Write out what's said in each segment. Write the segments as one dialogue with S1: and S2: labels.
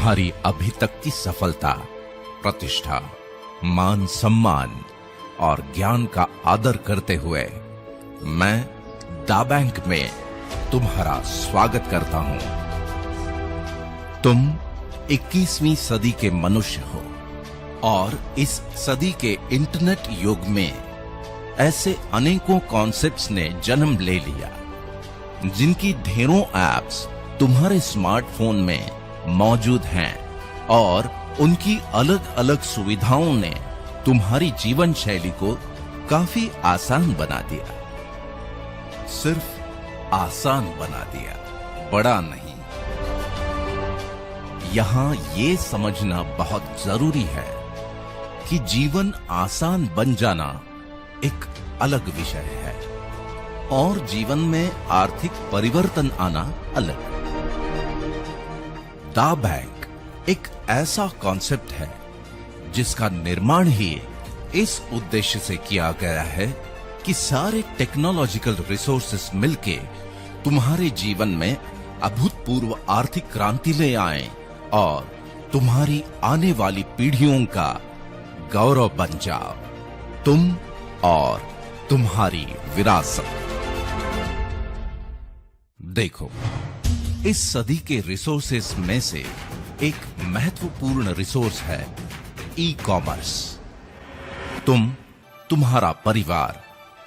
S1: तुम्हारी अभी तक की सफलता, प्रतिष्ठा, मान सम्मान और ज्ञान का आदर करते हुए मैं दा बैंक में तुम्हारा स्वागत करता हूं। तुम 21वीं सदी के मनुष्य हो और इस सदी के इंटरनेट युग में ऐसे अनेकों कॉन्सेप्ट्स ने जन्म ले लिया, जिनकी ढेरों एप्स तुम्हारे स्मार्टफोन में मौजूद हैं और उनकी अलग अलग सुविधाओं ने तुम्हारी जीवन शैली को काफी आसान बना दिया। सिर्फ आसान बना दिया, बड़ा नहीं। यहां ये समझना बहुत जरूरी है कि जीवन आसान बन जाना एक अलग विषय है और जीवन में आर्थिक परिवर्तन आना अलग। दा बैंक एक ऐसा कॉन्सेप्ट है जिसका निर्माण ही इस उद्देश्य से किया गया है कि सारे टेक्नोलॉजिकल रिसोर्सेस मिलके तुम्हारे जीवन में अभूतपूर्व आर्थिक क्रांति ले आएं और तुम्हारी आने वाली पीढ़ियों का गौरव बन जाओ, तुम और तुम्हारी विरासत। देखो, इस सदी के रिसोर्सेस में से एक महत्वपूर्ण रिसोर्स है ई कॉमर्स। तुम, तुम्हारा परिवार,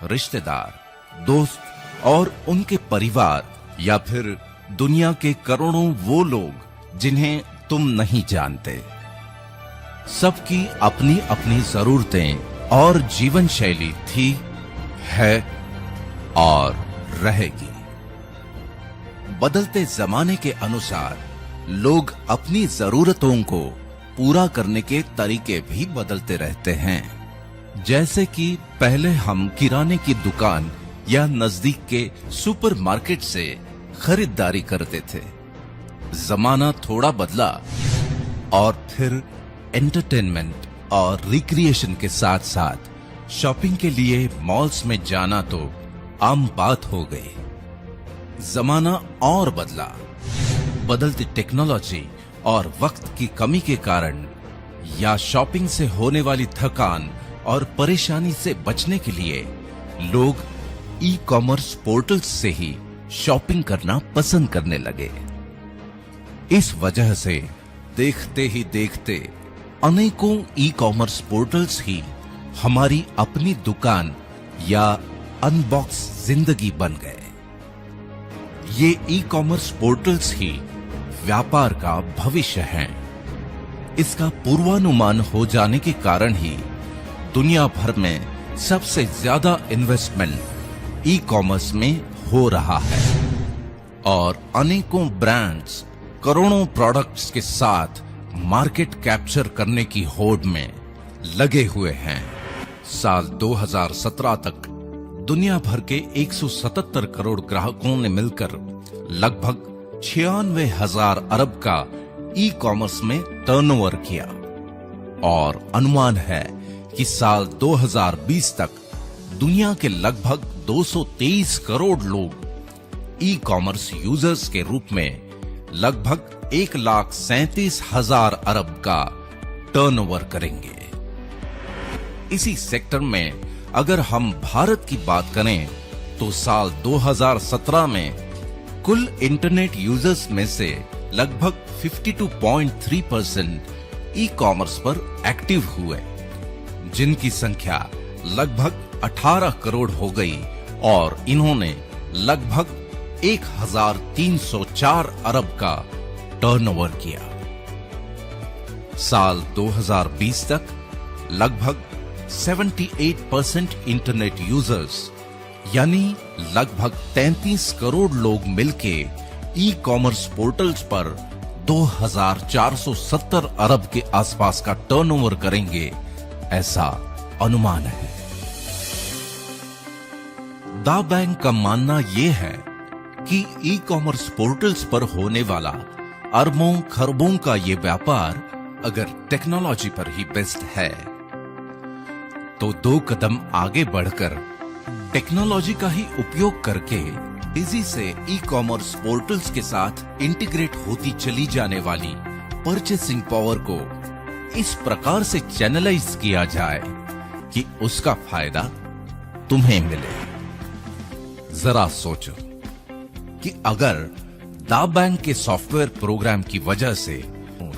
S1: रिश्तेदार, दोस्त और उनके परिवार या फिर दुनिया के करोड़ों वो लोग जिन्हें तुम नहीं जानते, सबकी अपनी अपनी जरूरतें और जीवन शैली थी, है और रहेगी। बदलते जमाने के अनुसार लोग अपनी जरूरतों को पूरा करने के तरीके भी बदलते रहते हैं। जैसे कि पहले हम किराने की दुकान या नजदीक के सुपरमार्केट से खरीदारी करते थे। जमाना थोड़ा बदला और फिर एंटरटेनमेंट और रिक्रिएशन के साथ साथ शॉपिंग के लिए मॉल्स में जाना तो आम बात हो गई। जमाना और बदला। बदलती टेक्नोलॉजी और वक्त की कमी के कारण या शॉपिंग से होने वाली थकान और परेशानी से बचने के लिए लोग ई कॉमर्स पोर्टल्स से ही शॉपिंग करना पसंद करने लगे। इस वजह से देखते ही देखते अनेकों ई कॉमर्स पोर्टल्स ही हमारी अपनी दुकान या अनबॉक्स जिंदगी बन गए। ये ई कॉमर्स पोर्टल्स ही व्यापार का भविष्य हैं। इसका पूर्वानुमान हो जाने के कारण ही दुनिया भर में सबसे ज्यादा इन्वेस्टमेंट ई कॉमर्स में हो रहा है और अनेकों ब्रांड्स करोड़ों प्रोडक्ट्स के साथ मार्केट कैप्चर करने की होड़ में लगे हुए हैं। साल 2017 तक दुनिया भर के 177 करोड़ ग्राहकों ने मिलकर लगभग 96,000 अरब का ई कॉमर्स में टर्नओवर किया और अनुमान है कि साल 2020 तक दुनिया के लगभग 223 करोड़ लोग ई कॉमर्स यूजर्स के रूप में लगभग 1,37,000 अरब का टर्नओवर करेंगे। इसी सेक्टर में अगर हम भारत की बात करें तो साल 2017 में कुल इंटरनेट यूजर्स में से लगभग 52.3% ई कॉमर्स पर एक्टिव हुए, जिनकी संख्या लगभग 18 करोड़ हो गई और इन्होंने लगभग 1,304 अरब का टर्नओवर किया। साल 2020 तक लगभग 78% इंटरनेट यूजर्स यानी लगभग 33 करोड़ लोग मिलके ई कॉमर्स पोर्टल्स पर 2,470 अरब के आसपास का टर्नओवर करेंगे, ऐसा अनुमान है। दा बैंक का मानना यह है कि ई कॉमर्स पोर्टल्स पर होने वाला अरबों खरबों का ये व्यापार अगर टेक्नोलॉजी पर ही बेस्ड है तो 2 कदम आगे बढ़कर टेक्नोलॉजी का ही उपयोग करके तेजी से ई कॉमर्स पोर्टल्स के साथ इंटीग्रेट होती चली जाने वाली परचेसिंग पावर को इस प्रकार से चैनलाइज किया जाए कि उसका फायदा तुम्हें मिले। जरा सोचो कि अगर दा बैंक के सॉफ्टवेयर प्रोग्राम की वजह से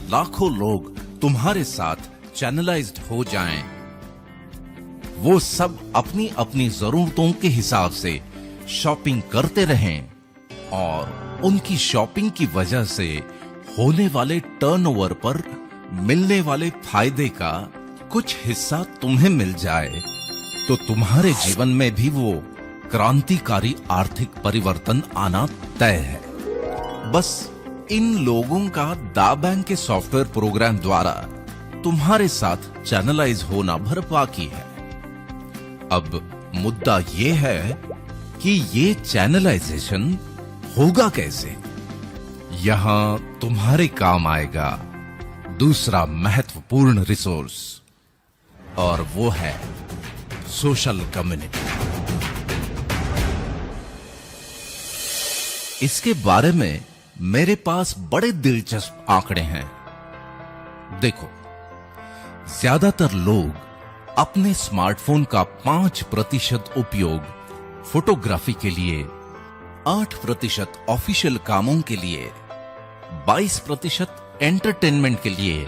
S1: लाखों लोग तुम्हारे साथ चैनलाइज्ड हो जाएं, वो सब अपनी अपनी जरूरतों के हिसाब से शॉपिंग करते रहें और उनकी शॉपिंग की वजह से होने वाले टर्नओवर पर मिलने वाले फायदे का कुछ हिस्सा तुम्हें मिल जाए, तो तुम्हारे जीवन में भी वो क्रांतिकारी आर्थिक परिवर्तन आना तय है। बस इन लोगों का दा बैंक के सॉफ्टवेयर प्रोग्राम द्वारा तुम्हारे साथ चैनलाइज होना भर बाकी है। अब मुद्दा ये है कि ये चैनलाइजेशन होगा कैसे। यहां तुम्हारे काम आएगा दूसरा महत्वपूर्ण रिसोर्स, और वो है सोशल कम्युनिटी। इसके बारे में मेरे पास बड़े दिलचस्प आंकड़े हैं। देखो, ज्यादातर लोग अपने स्मार्टफोन का 5% उपयोग फोटोग्राफी के लिए, 8% ऑफिशियल कामों के लिए, 22% एंटरटेनमेंट के लिए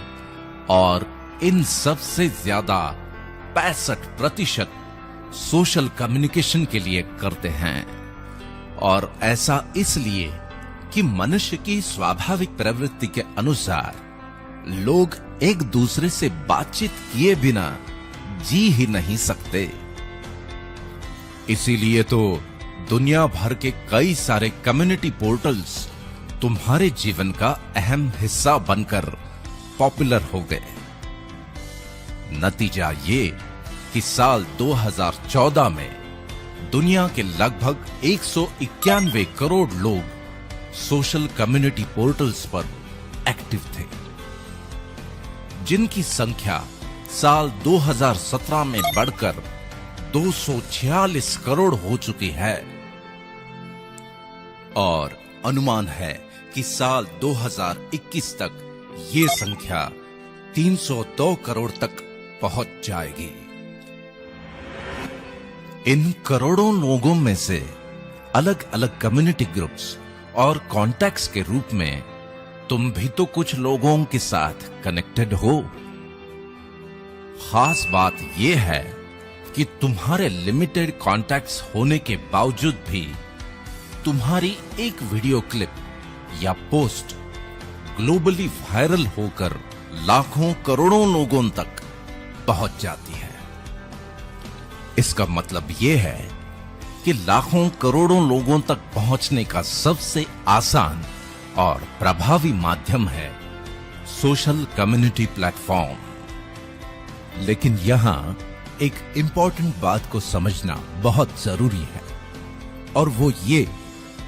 S1: और इन सब से ज्यादा 65% सोशल कम्युनिकेशन के लिए करते हैं। और ऐसा इसलिए कि मनुष्य की स्वाभाविक प्रवृत्ति के अनुसार लोग एक दूसरे से बातचीत किए बिना जी ही नहीं सकते। इसीलिए तो दुनिया भर के कई सारे कम्युनिटी पोर्टल्स तुम्हारे जीवन का अहम हिस्सा बनकर पॉपुलर हो गए। नतीजा ये कि साल 2014 में दुनिया के लगभग 191 करोड़ लोग सोशल कम्युनिटी पोर्टल्स पर एक्टिव थे, जिनकी संख्या साल 2017 में बढ़कर 246 करोड़ हो चुकी है। और अनुमान है कि साल 2021 तक ये संख्या 302 करोड़ तक पहुंच जाएगी। इन करोड़ों लोगों में से अलग अलग कम्युनिटी ग्रुप्स और कॉन्टैक्ट्स के रूप में तुम भी तो कुछ लोगों के साथ कनेक्टेड हो। खास बात यह है कि तुम्हारे लिमिटेड कॉन्टैक्ट्स होने के बावजूद भी तुम्हारी एक वीडियो क्लिप या पोस्ट ग्लोबली वायरल होकर लाखों करोड़ों लोगों तक पहुंच जाती है। इसका मतलब यह है कि लाखों करोड़ों लोगों तक पहुंचने का सबसे आसान और प्रभावी माध्यम है सोशल कम्युनिटी प्लेटफॉर्म। लेकिन यहां एक इंपॉर्टेंट बात को समझना बहुत जरूरी है, और वो ये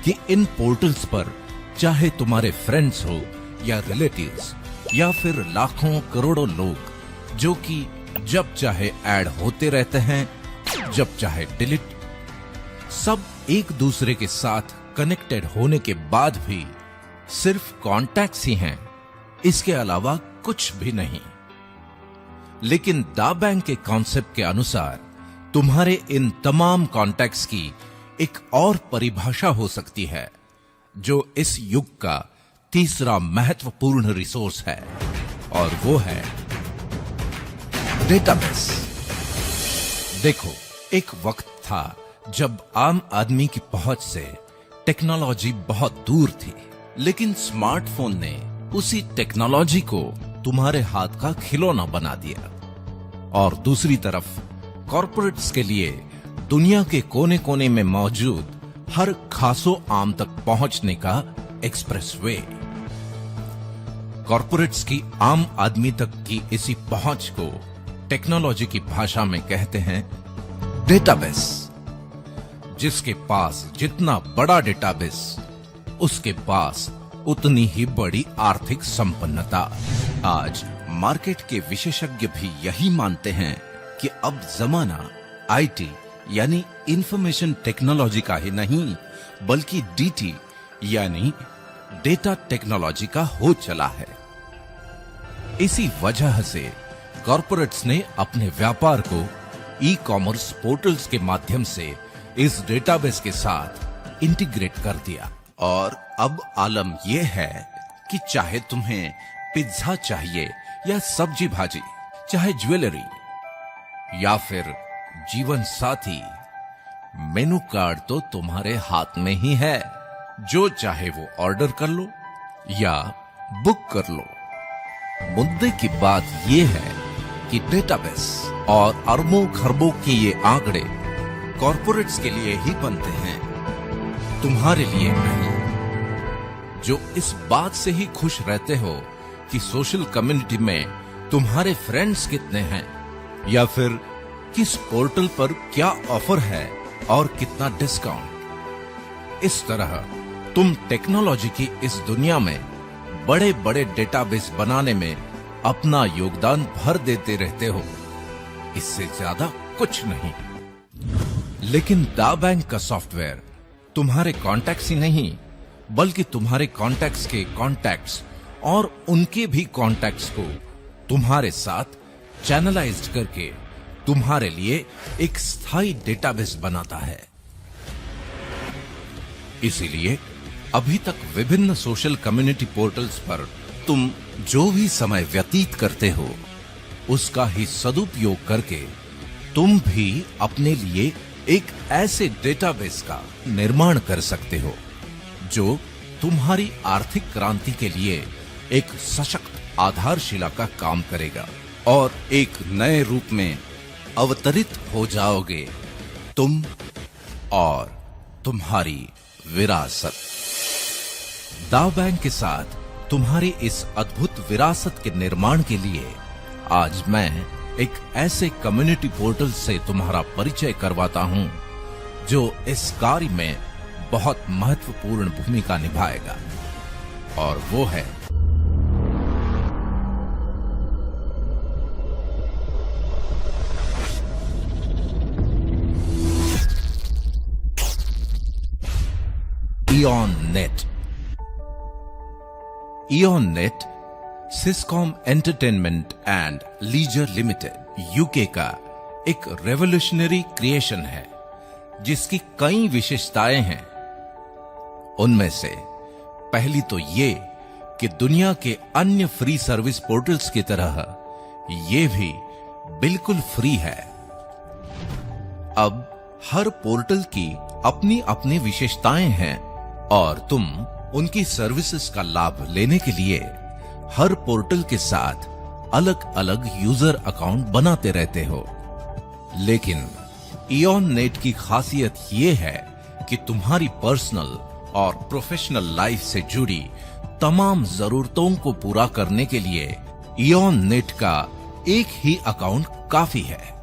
S1: कि इन पोर्टल्स पर चाहे तुम्हारे फ्रेंड्स हो या रिलेटिव्स या फिर लाखों करोड़ों लोग जो कि जब चाहे ऐड होते रहते हैं, जब चाहे डिलीट, सब एक दूसरे के साथ कनेक्टेड होने के बाद भी सिर्फ कॉन्टैक्ट्स ही हैं, इसके अलावा कुछ भी नहीं। लेकिन दा बैंक के कॉन्सेप्ट के अनुसार तुम्हारे इन तमाम कॉन्टैक्ट्स की एक और परिभाषा हो सकती है, जो इस युग का तीसरा महत्वपूर्ण रिसोर्स है, और वो है डेटाबेस। देखो, एक वक्त था जब आम आदमी की पहुंच से टेक्नोलॉजी बहुत दूर थी, लेकिन स्मार्टफोन ने उसी टेक्नोलॉजी को तुम्हारे हाथ का खिलौना बना दिया। और दूसरी तरफ कॉर्पोरेट्स के लिए दुनिया के कोने कोने में मौजूद हर खासो आम तक पहुंचने का एक्सप्रेसवे। कॉर्पोरेट्स की आम आदमी तक की इसी पहुंच को टेक्नोलॉजी की भाषा में कहते हैं डेटाबेस। जिसके पास जितना बड़ा डेटाबेस, उसके पास उतनी ही बड़ी आर्थिक संपन्नता। आज मार्केट के विशेषज्ञ भी यही मानते हैं कि अब जमाना आईटी यानी इंफॉर्मेशन टेक्नोलॉजी का ही नहीं, बल्कि डीटी यानी डेटा टेक्नोलॉजी का हो चला है। इसी वजह से कॉर्पोरेट्स ने अपने व्यापार को ई कॉमर्स पोर्टल्स के माध्यम से इस डेटाबेस के साथ इंटीग्रेट कर दिया। और अब आलम यह है कि चाहे तुम्हें पिज्जा चाहिए या सब्जी भाजी, चाहे ज्वेलरी या फिर जीवन साथी, मेनू कार्ड तो तुम्हारे हाथ में ही है। जो चाहे वो ऑर्डर कर लो या बुक कर लो। मुद्दे की बात यह है कि डेटाबेस और अरबों खरबों के ये आंकड़े कॉर्पोरेट्स के लिए ही बनते हैं, तुम्हारे लिए नहीं। जो इस बात से ही खुश रहते हो कि सोशल कम्युनिटी में तुम्हारे फ्रेंड्स कितने हैं या फिर किस पोर्टल पर क्या ऑफर है और कितना डिस्काउंट। इस तरह तुम टेक्नोलॉजी की इस दुनिया में बड़े बड़े डेटाबेस बनाने में अपना योगदान भर देते रहते हो, इससे ज्यादा कुछ नहीं। लेकिन दा बैंक का सॉफ्टवेयर तुम्हारे कॉन्टैक्ट्स ही नहीं, बल्कि तुम्हारे कॉन्टैक्ट्स के कॉन्टैक्ट्स और उनके भी कॉन्टैक्ट्स को तुम्हारे साथ चैनलाइज्ड करके तुम्हारे लिए एक स्थायी डेटाबेस बनाता है। इसीलिए अभी तक विभिन्न सोशल कम्युनिटी पोर्टल्स पर तुम जो भी समय व्यतीत करते हो, उसका ही सदुपयोग करके तुम भी अपने लिए एक ऐसे डेटाबेस का निर्माण कर सकते हो जो तुम्हारी आर्थिक क्रांति के लिए एक सशक्त आधारशिला का काम करेगा और एक नए रूप में अवतरित हो जाओगे तुम और तुम्हारी विरासत। दा बैंक के साथ तुम्हारी इस अद्भुत विरासत के निर्माण के लिए आज मैं एक ऐसे कम्युनिटी पोर्टल से तुम्हारा परिचय करवाता हूं जो इस कार्य में बहुत महत्वपूर्ण भूमिका निभाएगा, और वो है Ion Net. Ion Net Siscom Entertainment and Leisure Limited UK का एक रेवोल्यूशनरी क्रिएशन है जिसकी कई विशेषताएं हैं। उनमें से पहली तो ये कि दुनिया के अन्य फ्री सर्विस पोर्टल्स की तरह ये भी बिल्कुल फ्री है। अब हर पोर्टल की अपनी अपनी विशेषताएं हैं और तुम उनकी सर्विसेज का लाभ लेने के लिए हर पोर्टल के साथ अलग अलग यूजर अकाउंट बनाते रहते हो। लेकिन इयॉन नेट की खासियत यह है कि तुम्हारी पर्सनल और प्रोफेशनल लाइफ से जुड़ी तमाम जरूरतों को पूरा करने के लिए इयॉन नेट का एक ही अकाउंट काफी है।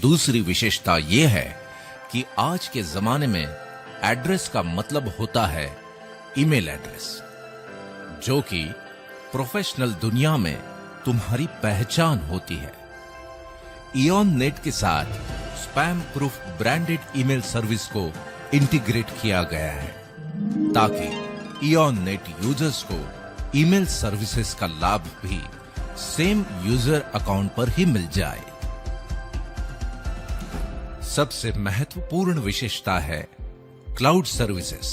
S1: दूसरी विशेषता यह है कि आज के जमाने में एड्रेस का मतलब होता है ईमेल एड्रेस, जो कि प्रोफेशनल दुनिया में तुम्हारी पहचान होती है। इयॉन नेट के साथ spam proof branded email service को इंटीग्रेट किया गया है ताकि इयॉन नेट यूजर्स को ईमेल सर्विसेज का लाभ भी सेम यूजर अकाउंट पर ही मिल जाए। सबसे महत्वपूर्ण विशेषता है क्लाउड सर्विसेज,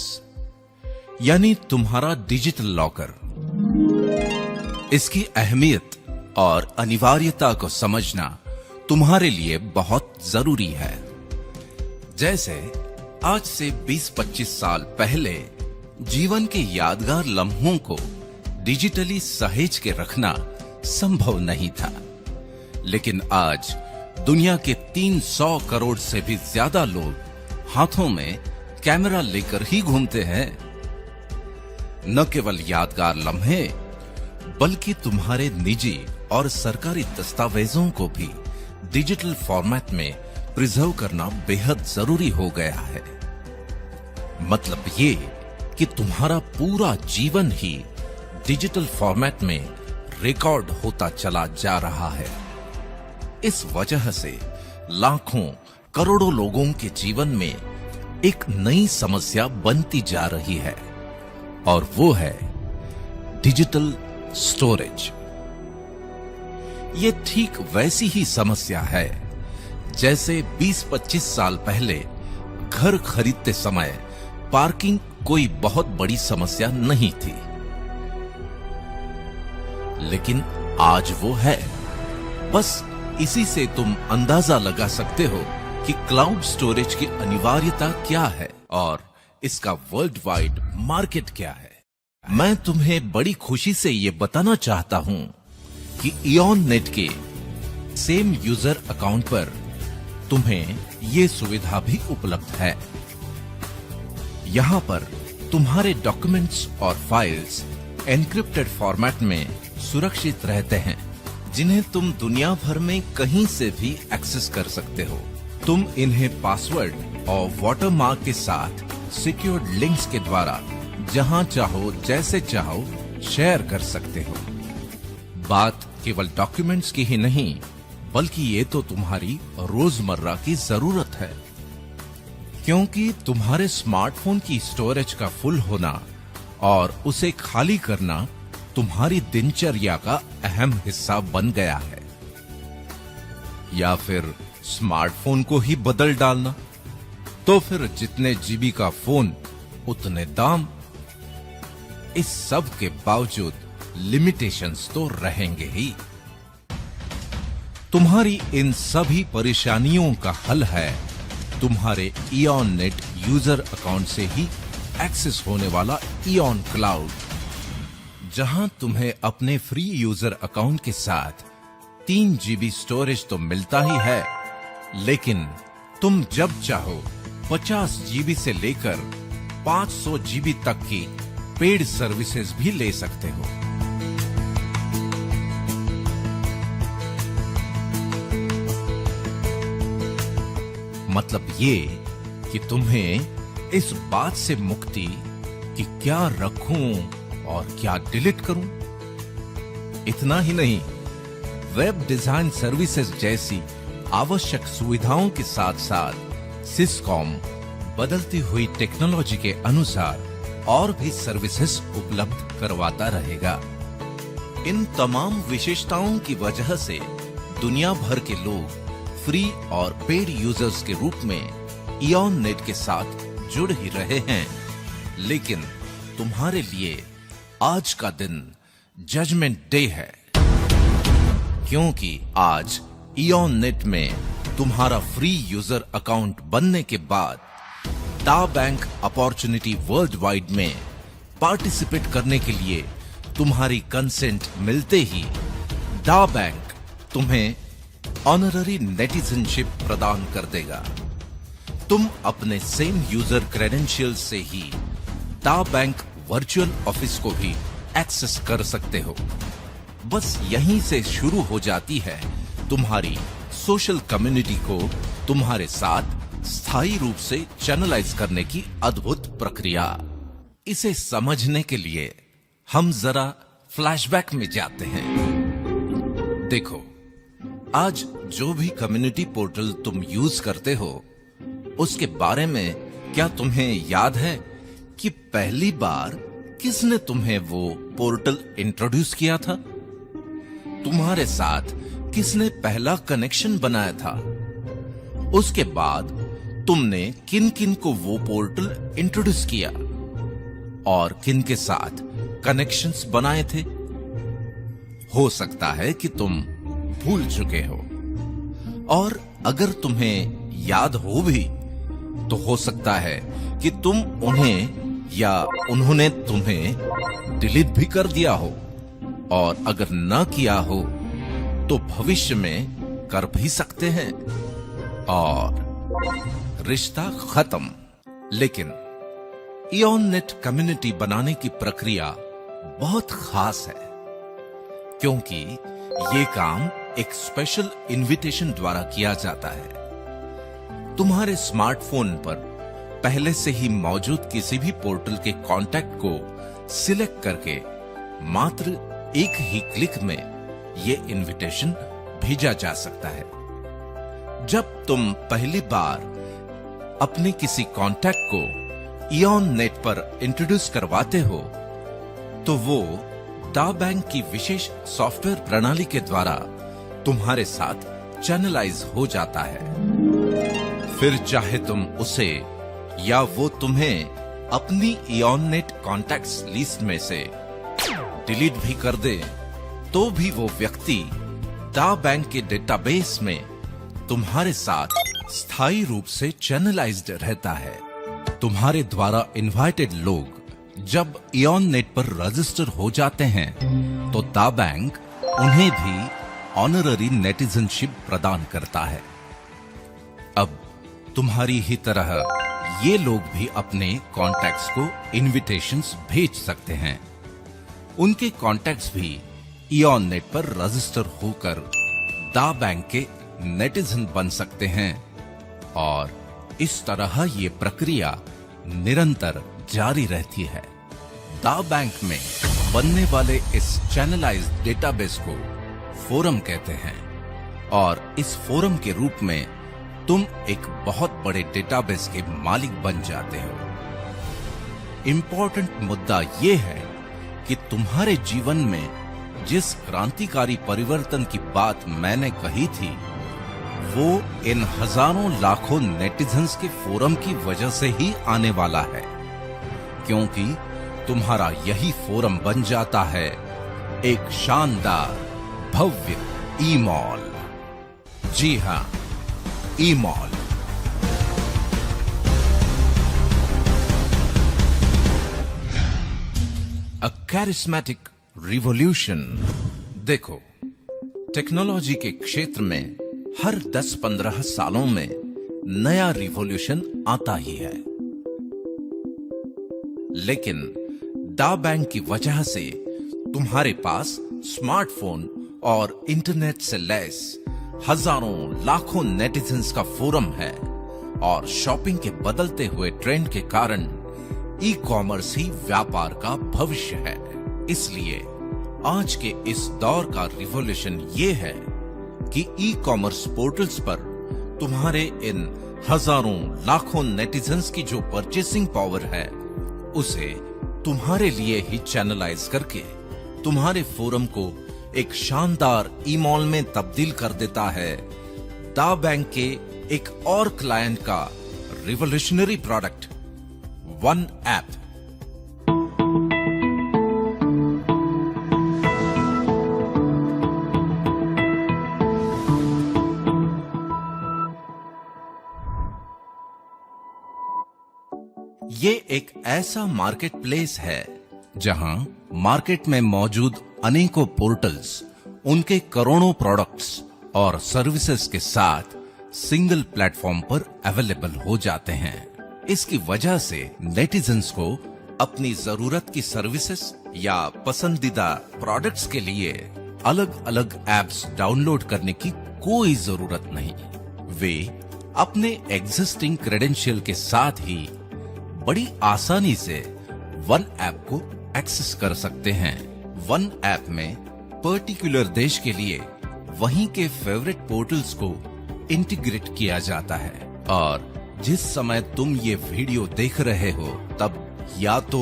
S1: यानी तुम्हारा डिजिटल लॉकर। इसकी अहमियत और अनिवार्यता को समझना तुम्हारे लिए बहुत जरूरी है। जैसे आज से 20-25 साल पहले जीवन के यादगार लम्हों को डिजिटली सहेज के रखना संभव नहीं था। लेकिन आज दुनिया के 300 करोड़ से भी ज्यादा लोग हाथों में कैमरा लेकर ही घूमते हैं। न केवल यादगार लम्हे, बल्कि तुम्हारे निजी और सरकारी दस्तावेजों को भी डिजिटल फॉर्मेट में प्रिजर्व करना बेहद जरूरी हो गया है। मतलब ये कि तुम्हारा पूरा जीवन ही डिजिटल फॉर्मेट में रिकॉर्ड होता चला जा रहा है। इस वजह से लाखों करोड़ों लोगों के जीवन में एक नई समस्या बनती जा रही है, और वो है डिजिटल स्टोरेज। ये ठीक वैसी ही समस्या है जैसे 20-25 साल पहले घर खरीदते समय पार्किंग कोई बहुत बड़ी समस्या नहीं थी, लेकिन आज वो है। बस इसी से तुम अंदाजा लगा सकते हो कि क्लाउड स्टोरेज की अनिवार्यता क्या है और इसका वर्ल्ड वाइड मार्केट क्या है। मैं तुम्हें बड़ी खुशी से ये बताना चाहता हूं कि इयॉन नेट के सेम यूजर अकाउंट पर तुम्हें ये सुविधा भी उपलब्ध है। यहां पर तुम्हारे डॉक्यूमेंट्स और फाइल्स एन्क्रिप्टेड फॉर्मेट में सुरक्षित रहते हैं, जिन्हें तुम दुनिया भर में कहीं से भी एक्सेस कर सकते हो। तुम इन्हें पासवर्ड और वाटरमार्क के साथ सिक्योर्ड लिंक्स के द्वारा जहां चाहो जैसे चाहो शेयर कर सकते हो। बात केवल डॉक्यूमेंट्स की ही नहीं, बल्कि ये तो तुम्हारी रोजमर्रा की जरूरत है, क्योंकि तुम्हारे स्मार्टफोन की स्टोरेज का फुल होना और उसे खाली करना तुम्हारी दिनचर्या का अहम हिस्सा बन गया है। या फिर स्मार्टफोन को ही बदल डालना, तो फिर जितने जीबी का फोन उतने दाम। इस सब के बावजूद लिमिटेशंस तो रहेंगे ही। तुम्हारी इन सभी परेशानियों का हल है तुम्हारे इयॉन नेट यूजर अकाउंट से ही एक्सेस होने वाला इयॉन क्लाउड, जहां तुम्हें अपने फ्री यूजर अकाउंट के साथ 3 GB स्टोरेज तो मिलता ही है, लेकिन तुम जब चाहो 50 GB से लेकर 500 GB तक की पेड सर्विसेज भी ले सकते हो। मतलब ये कि तुम्हें इस बात से मुक्ति कि क्या रखूं और क्या डिलीट करूं। इतना ही नहीं, वेब डिजाइन सर्विसेज जैसी आवश्यक सुविधाओं के साथ साथ सिस्कॉम बदलती हुई टेक्नोलॉजी के अनुसार और भी सर्विसेज उपलब्ध करवाता रहेगा। इन तमाम विशेषताओं की वजह से दुनिया भर के लोग फ्री और पेड यूजर्स के रूप में इयॉन नेट के साथ जुड़ ही रहे हैं। लेकिन तुम्हारे लिए आज का दिन जजमेंट डे है, क्योंकि आज इयॉन नेट में तुम्हारा फ्री यूजर अकाउंट बनने के बाद डा बैंक अपॉर्चुनिटी वर्ल्ड वाइड में पार्टिसिपेट करने के लिए तुम्हारी कंसेंट मिलते ही डा बैंक तुम्हें ऑनररी नेटिजनशिप प्रदान कर देगा। तुम अपने सेम यूजर क्रेडेंशियल से ही डा बैंक वर्चुअल ऑफिस को भी एक्सेस कर सकते हो। बस यहीं से शुरू हो जाती है तुम्हारी सोशल कम्युनिटी को तुम्हारे साथ स्थायी रूप से चैनलाइज करने की अद्भुत प्रक्रिया। इसे समझने के लिए हम जरा फ्लैशबैक में जाते हैं। देखो, आज जो भी कम्युनिटी पोर्टल तुम यूज करते हो, उसके बारे में क्या तुम्हें याद है कि पहली बार किसने तुम्हें वो पोर्टल इंट्रोड्यूस किया था? तुम्हारे साथ किसने पहला कनेक्शन बनाया था? उसके बाद तुमने किन किन को वो पोर्टल इंट्रोड्यूस किया और किन के साथ कनेक्शंस बनाए थे? हो सकता है कि तुम भूल चुके हो, और अगर तुम्हें याद हो भी तो हो सकता है कि तुम उन्हें या उन्होंने तुम्हें डिलीट भी कर दिया हो, और अगर न किया हो तो भविष्य में कर भी सकते हैं, और रिश्ता खत्म। लेकिन इयॉननेट कम्युनिटी बनाने की प्रक्रिया बहुत खास है, क्योंकि ये काम एक स्पेशल इनविटेशन द्वारा किया जाता है। तुम्हारे स्मार्टफोन पर पहले से ही मौजूद किसी भी पोर्टल के कॉन्टैक्ट को सिलेक्ट करके मात्र एक ही क्लिक में ये इनविटेशन भेजा जा सकता है। जब तुम पहली बार अपने किसी कॉन्टैक्ट को इयॉननेट पर इंट्रोड्यूस करवाते हो, तो वो दा बैंक की विशेष सॉफ्टवेयर प्रणाली के द्वारा तुम्हारे साथ चैनलाइज हो जाता है। फिर चाहे तुम उसे या वो तुम्हें अपनी इयॉननेट कॉन्टैक्ट्स लिस्ट में से डिलीट भी कर दे, तो भी वो व्यक्ति दा बैंक के डेटाबेस में तुम्हारे साथ स्थायी रूप से चैनलाइज्ड रहता है। तुम्हारे द्वारा इनवाइटेड लोग जब इयॉननेट पर रजिस्टर हो जाते हैं, तो दा बैंक उन्हें भी ऑनररी नेटिजनशिप प्रदान करता है। अब तुम्हारी ही तरह ये लोग भी अपने कॉन्टैक्ट्स को इनविटेशंस भेज सकते हैं। उनके कॉन्टैक्ट्स भी इयॉननेट पर रजिस्टर होकर दा बैंक के नेटिजन बन सकते हैं, और इस तरह ये प्रक्रिया निरंतर जारी रहती है। दा बैंक में बनने वाले इस चैनलाइज्ड डेटाबेस को फोरम कहते हैं, और इस फोरम के रूप में तुम एक बहुत बड़े डेटाबेस के मालिक बन जाते हो। इंपॉर्टेंट मुद्दा ये है कि तुम्हारे जीवन में जिस क्रांतिकारी परिवर्तन की बात मैंने कही थी, वो इन हजारों लाखों नेटिजन्स के फोरम की वजह से ही आने वाला है, क्योंकि तुम्हारा यही फोरम बन जाता है एक शानदार भव्य ई मॉल। जी हां, ई मॉल। अ कैरिस्मेटिक रिवॉल्यूशन। देखो, टेक्नोलॉजी के क्षेत्र में हर 10-15 सालों में नया रिवॉल्यूशन आता ही है, लेकिन दा बैंक की वजह से तुम्हारे पास स्मार्टफोन और इंटरनेट से लैस हजारों लाखों नेटिजन्स का फोरम है, और शॉपिंग के बदलते हुए ट्रेंड के कारण ई कॉमर्स ही व्यापार का भविष्य है। इसलिए आज के इस दौर का रिवॉल्यूशन ये है कि ई कॉमर्स पोर्टल्स पर तुम्हारे इन हजारों लाखों नेटिजन्स की जो परचेसिंग पावर है, उसे तुम्हारे लिए ही चैनलाइज करके तुम्हारे फोरम को एक शानदार ई मॉल में तब्दील कर देता है दा बैंक के एक और क्लाइंट का रिवॉल्यूशनरी प्रोडक्ट, वन ऐप। ये एक ऐसा मार्केट प्लेस है जहां मार्केट में मौजूद अनेकों पोर्टल्स उनके करोड़ों प्रोडक्ट्स और सर्विसेज के साथ सिंगल प्लेटफॉर्म पर अवेलेबल हो जाते हैं। इसकी वजह से नेटिजन्स को अपनी जरूरत की सर्विसेज या पसंदीदा प्रोडक्ट्स के लिए अलग अलग ऐप्स डाउनलोड करने की कोई जरूरत नहीं। वे अपने एग्जिस्टिंग क्रेडेंशियल के साथ ही बड़ी आसानी से वन ऐप को एक्सेस कर सकते हैं। वन ऐप में पर्टिकुलर देश के लिए वहीं के फेवरेट पोर्टल्स को इंटीग्रेट किया जाता है, और जिस समय तुम ये वीडियो देख रहे हो तब या तो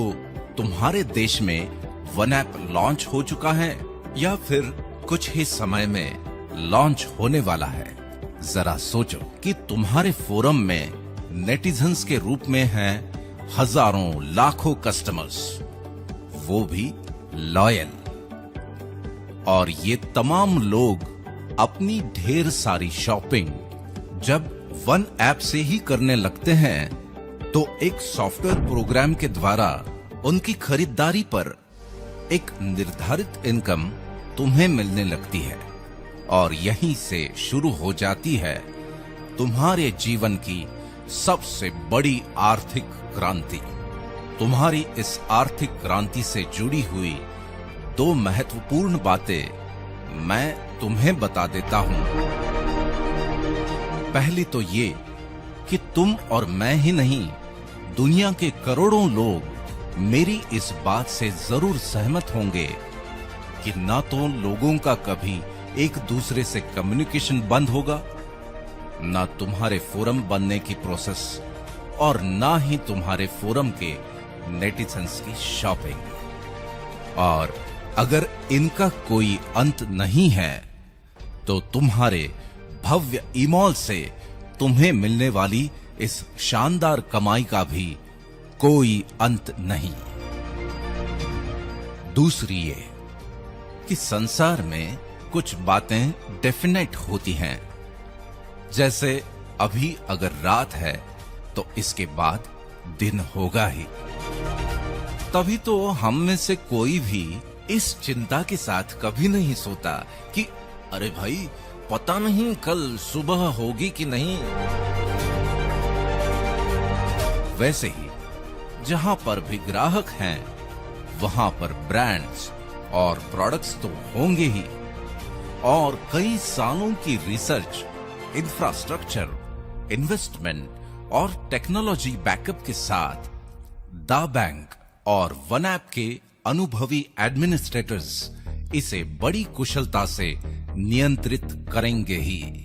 S1: तुम्हारे देश में वन ऐप लॉन्च हो चुका है या फिर कुछ ही समय में लॉन्च होने वाला है। जरा सोचो कि तुम्हारे फोरम में नेटिजन्स के रूप में हैं हजारों लाखों कस्टमर्स, वो भी लॉयल, और ये तमाम लोग अपनी ढेर सारी शॉपिंग जब वन ऐप से ही करने लगते हैं, तो एक सॉफ्टवेयर प्रोग्राम के द्वारा उनकी खरीदारी पर एक निर्धारित इनकम तुम्हें मिलने लगती है और यहीं से शुरू हो जाती है तुम्हारे जीवन की सबसे बड़ी आर्थिक क्रांति। तुम्हारी इस आर्थिक क्रांति से जुड़ी हुई दो महत्वपूर्ण बातें मैं तुम्हें बता देता हूं। पहली तो ये कि तुम और मैं ही नहीं, दुनिया के करोड़ों लोग मेरी इस बात से जरूर सहमत होंगे कि ना तो लोगों का कभी एक दूसरे से कम्युनिकेशन बंद होगा, ना तुम्हारे फोरम बनने की प्रोसेस और ना ही तुम्हारे फोरम के नेटिजन्स की शॉपिंग। और अगर इनका कोई अंत नहीं है तो तुम्हारे भव्य ईमॉल से तुम्हें मिलने वाली इस शानदार कमाई का भी कोई अंत नहीं। दूसरी ये कि संसार में कुछ बातें डेफिनेट होती हैं, जैसे अभी अगर रात है तो इसके बाद दिन होगा ही। तभी तो हम में से कोई भी इस चिंता के साथ कभी नहीं सोता कि अरे भाई पता नहीं कल सुबह होगी कि नहीं। वैसे ही जहां पर भी ग्राहक हैं वहां पर ब्रांड्स और प्रोडक्ट्स तो होंगे ही, और कई सालों की रिसर्च, इंफ्रास्ट्रक्चर, इन्वेस्टमेंट और टेक्नोलॉजी बैकअप के साथ दा बैंक और वन ऐप के अनुभवी एडमिनिस्ट्रेटर्स इसे बड़ी कुशलता से नियंत्रित करेंगे ही।